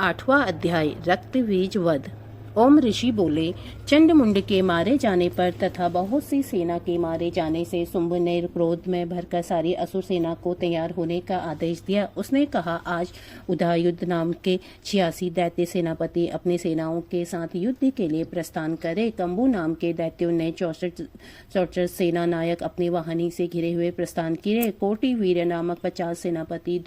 8वां अध्याय रक्तबीज वध। ओम ऋषि बोले, चंडमुंड के मारे जाने पर तथा बहुत सी सेना के मारे जाने से शुंभ ने क्रोध में भरकर सारी असुर सेना को तैयार होने का आदेश दिया। उसने कहा, आज उदयुद्ध नाम के 86 दैत्य सेनापति अपनी सेनाओं के साथ युद्ध के लिए प्रस्थान करे। कंबू नाम के दैत्यों ने 64 सेना नायक अपनी वाहनी से घिरे हुए प्रस्थान किए। कोटि वीर नामक 50 सेनापति,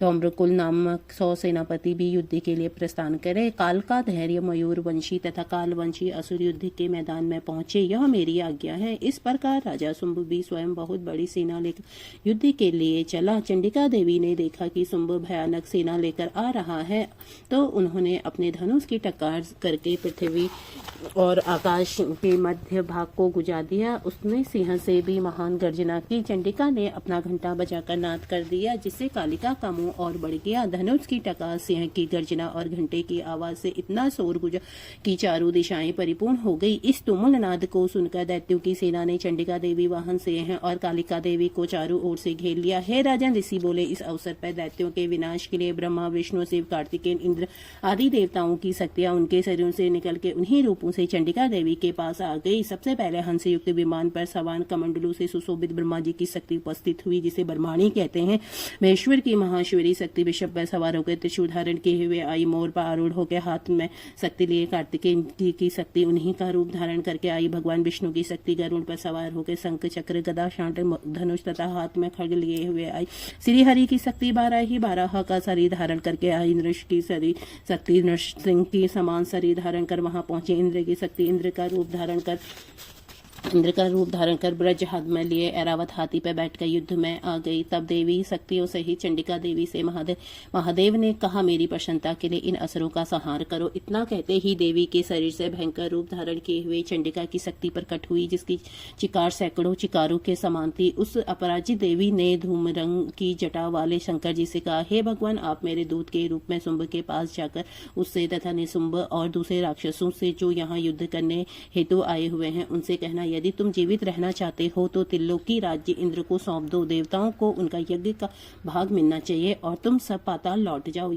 धौम्रकुल नामक 100 सेनापति भी युद्ध के लिए प्रस्थान करे। काल का धैर्य, मयूर वंशी तथा कालवंशी असुर युद्ध के मैदान में पहुंचे, यह मेरी आज्ञा है। इस प्रकार राजा शुंभ भी स्वयं बहुत बड़ी सेना लेकर युद्ध के लिए चला। चंडिका देवी ने देखा कि शुंभ भयानक सेना लेकर आ रहा है, तो उन्होंने अपने धनुष की टक्कर करके पृथ्वी और आकाश के मध्य भाग को गुजा दिया। उसने सिंह से भी महान गर्जना की। चंडिका ने अपना घंटा बजाकर नाद कर दिया, जिससे कालिका का मुंह और बढ़ गया। धनुष की टक्कर, सिंह की गर्जना और घंटे की आवाज से इतना शोर गुजा की चारों दिशाएं परिपूर्ण हो गई। इस तुमुल नाद को सुनकर दैत्यों की सेना ने चंडिका देवी, वाहन सिंह और कालिका देवी को चारों ओर से घेर लिया। हे राजन, ऋषि बोले, इस अवसर पर दैत्यों के विनाश के लिए ब्रह्मा, विष्णु, शिव, कार्तिकेय, इंद्र आदि देवताओं की शक्तियां उनके शरीरों से निकल के उन्हीं रूपों से चंडिका देवी के पास आ गई। सबसे पहले हंस युक्त विमान पर सवान कमंडलों से सुशोभित ब्रह्मा जी की शक्ति उपस्थित हुई, जिसे ब्रह्माणी कहते हैं। महेश्वर की महाश्वरी शक्ति वृषभ पर सवार होकर त्रिशूल धारण किए हुए आई। मोर पर आरूढ़ होकर हाथ में शक्ति लिए कार्तिकेय की शक्ति उन्हीं का रूप धारण करके आई। भगवान विष्णु की शक्ति गरुड़ पर सवार होकर शंख, चक्र, गदा, शांड, धनुष तथा हाथ में खड्ग लिए हुए आई। श्री हरि की शक्ति 12 का शरीर धारण करके आई। नृष की शक्ति नृसिंह की समान शरीर धारण कर वहां पहुंचे। इंद्र की शक्ति इंद्र का रूप धारण कर ब्रज हाथ में लिए ऐरावत हाथी पर बैठकर युद्ध में आ गई। तब देवी शक्तियों सहित चंडिका देवी से महादेव ने कहा, मेरी प्रसन्नता के लिए इन असुरों का संहार करो। इतना कहते ही देवी के शरीर से भयंकर रूप धारण किए हुए चंडिका की शक्ति प्रकट हुई, जिसकी चिकार सैकड़ों चिकारों के समान थी। उस अपराजित देवी ने धूम रंग की जटा वाले शंकर जी से कहा, हे भगवान, आप मेरे दूत के रूप में शुंभ के पास जाकर उससे तथा निशुंभ और दूसरे राक्षसों से जो यहाँ युद्ध करने हेतु आए हुए हैं, उनसे कहना, यदि तुम जीवित रहना चाहते हो तो त्रिलोकी राज्य इंद्र को सौंप दो। देवताओं को उनका यज्ञ का भाग मिलना चाहिए और तुम सब पाताल लौट जाओ।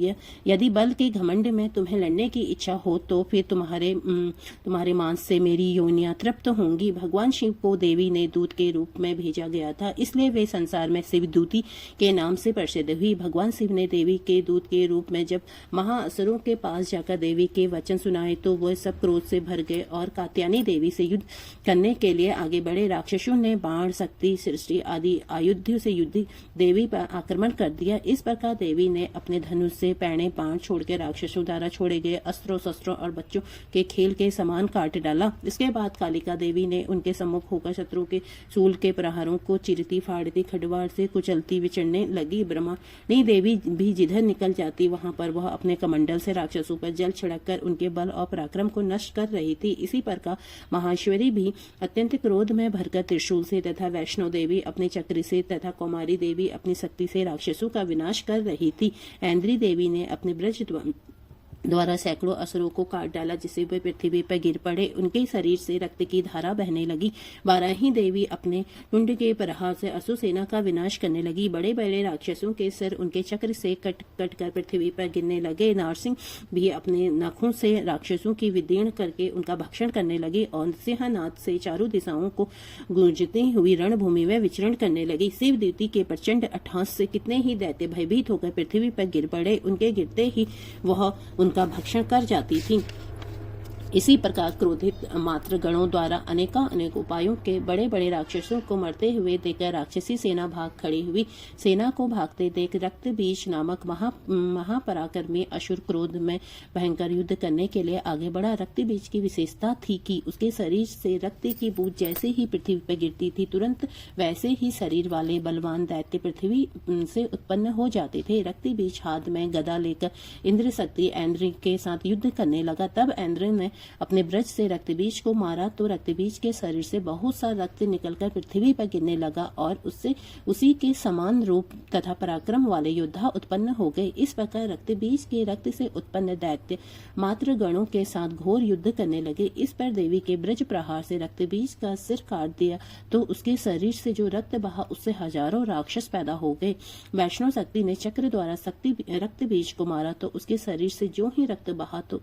यदि बल के घमंड में तुम्हें लड़ने की इच्छा हो तो फिर तुम्हारे मांस से मेरी योनियां तृप्त होंगी। भगवान शिव को देवी ने दूत के रूप में भेजा गया था, इसलिए वे संसार में शिवदूती के नाम से प्रसिद्ध हुई। भगवान शिव ने देवी के दूत के रूप में जब महाअसुरों के पास जाकर देवी के वचन सुनाए तो वह सब क्रोध से भर गए और कात्यायनी देवी से युद्ध करने के लिए आगे बढ़े। राक्षसों ने बाण, शक्ति, सृष्टि आदि आयुधों से युद्ध देवी पर आक्रमण कर दिया। इस प्रकार देवी ने अपने धनुष से पैणे बाण छोड़कर राक्षसों द्वारा छोड़े गए अस्त्रों, शस्त्रों और बच्चों के खेल के समान काट डाला। इसके बाद कालिका देवी ने उनके सम्मुख होकर शत्रु के शूल के प्रहारों को चिरती फाड़ती खड़वाड़ से कुचलती विचरने लगी। ब्रह्माणी देवी भी जिधर निकल जाती वहां पर वह अपने कमंडल से राक्षसों पर जल छिड़ककर उनके बल और पराक्रम को नष्ट कर रही थी। इसी प्रकार महाश्वरी भी अत्यंत क्रोध में भरकर त्रिशूल से तथा वैष्णो देवी अपने चक्र से तथा कुमारी देवी अपनी शक्ति से राक्षसों का विनाश कर रही थी। ऐन्द्री देवी ने अपने ब्रज द्वारा सैकड़ों असुरों को काट डाला, जिससे वे पृथ्वी पर गिर पड़े। उनके शरीर से रक्त की धारा बहने लगी। 12 ही देवी अपने टुंड के प्रहार से असुर सेना का विनाश करने लगी। बड़े बड़े राक्षसों के सिर उनके चक्र से कट कर पृथ्वी पर गिरने लगे। नारसिंह भी अपने नखों से राक्षसों की विदीर्ण करके उनका भक्षण करने लगी और सिंहनाद से चारों दिशाओं को गूंजती हुई रणभूमि में विचरण करने लगी। शिव देवी के प्रचंड अट्टहास से कितने ही दैत्य भयभीत होकर पृथ्वी पर गिर पड़े। उनके गिरते ही वह उनका भक्षण कर जाती थी। इसी प्रकार क्रोधित मात्र गणों द्वारा अनेक उपायों के बड़े बड़े राक्षसों को मरते हुए देखकर राक्षसी सेना भाग खड़ी हुई। सेना को भागते देख रक्तबीज नामक महापराक्रमी असुर क्रोध में भयंकर युद्ध करने के लिए आगे बढ़ा। रक्तबीज की विशेषता थी कि उसके शरीर से रक्त की बूंद जैसे ही पृथ्वी पर गिरती थी, तुरंत वैसे ही शरीर वाले बलवान दैत्य पृथ्वी से उत्पन्न हो जाते थे। रक्तबीज हाथ में गदा लेकर इंद्र शक्ति ऐन्द्र के साथ युद्ध करने लगा। तब ऐन्द्र ने अपने ब्रज से रक्त बीज को मारा तो रक्त बीज के शरीर से बहुत सा रक्त निकलकर पृथ्वी पर गिरने लगा और उससे उसी के समान रूप तथा पराक्रम वाले योद्धा उत्पन्न हो गए। इस प्रकार रक्त बीज के रक्त से उत्पन्न दैत्य मात्र गणों के साथ घोर युद्ध करने लगे। इस पर देवी के ब्रज प्रहार से रक्त बीज का सिर काट दिया तो उसके शरीर से जो रक्त बहा उससे हजारों राक्षस पैदा हो गए। वैष्णव शक्ति ने चक्र द्वारा रक्त बीज को मारा तो उसके शरीर से जो ही रक्त बहा तो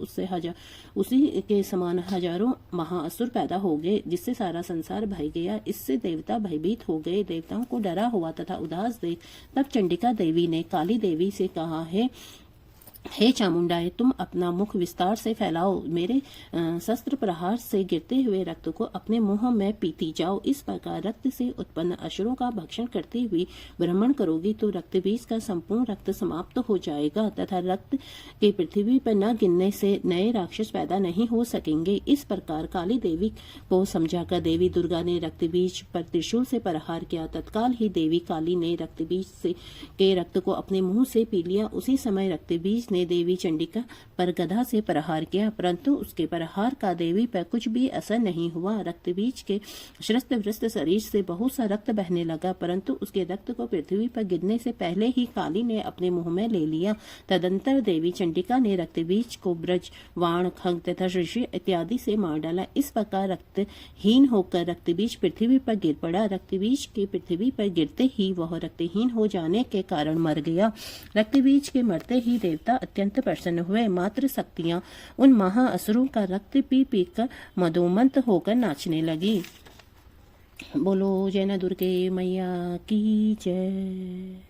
उसी के समान हजारों महाअसुर पैदा हो गए, जिससे सारा संसार भय गया। इससे देवता भयभीत हो गए। देवताओं को डरा हुआ तथा उदास देख तब चंडिका देवी ने काली देवी से कहा, हे चामुंडाए, तुम अपना मुख विस्तार से फैलाओ। मेरे शस्त्र प्रहार से गिरते हुए रक्त को अपने मुंह में पीती जाओ। इस प्रकार रक्त से उत्पन्न असुरों का भक्षण करती हुई भ्रमण करोगी तो रक्त बीज का संपूर्ण रक्त समाप्त हो जाएगा तथा रक्त के पृथ्वी पर न गिरने से नए राक्षस पैदा नहीं हो सकेंगे। इस प्रकार काली देवी को समझाकर देवी दुर्गा ने रक्त बीज पर त्रिशूल से प्रहार किया। तत्काल ही देवी काली ने रक्त बीज के रक्त को अपने मुंह से पी लिया। उसी समय रक्त बीज ने देवी चंडिका पर गदा से प्रहार किया, परंतु उसके प्रहार का देवी पर कुछ भी असर नहीं हुआ। रक्त बीज के श्रस्त व्रस्त शरीर से बहुत सा रक्त बहने लगा, परंतु उसके रक्त को पृथ्वी पर गिरने से पहले ही काली ने अपने मुंह में ले लिया। तदंतर देवी चंडिका ने रक्त बीज को ब्रज, वाण, खंग तथा ऋषि इत्यादि से मार डाला। इस प्रकार रक्तहीन होकर रक्त बीज पृथ्वी पर गिर पड़ा। रक्त बीज के पृथ्वी पर गिरते ही वह रक्तहीन हो जाने के कारण मर गया। रक्त बीज के मरते ही देवता अत्यंत प्रसन्न हुए। मात्र शक्तियां उन महाअसुरों का रक्त पी पी कर मदोमंत होकर नाचने लगी। बोलो जय न दुर्गे मैया की जय।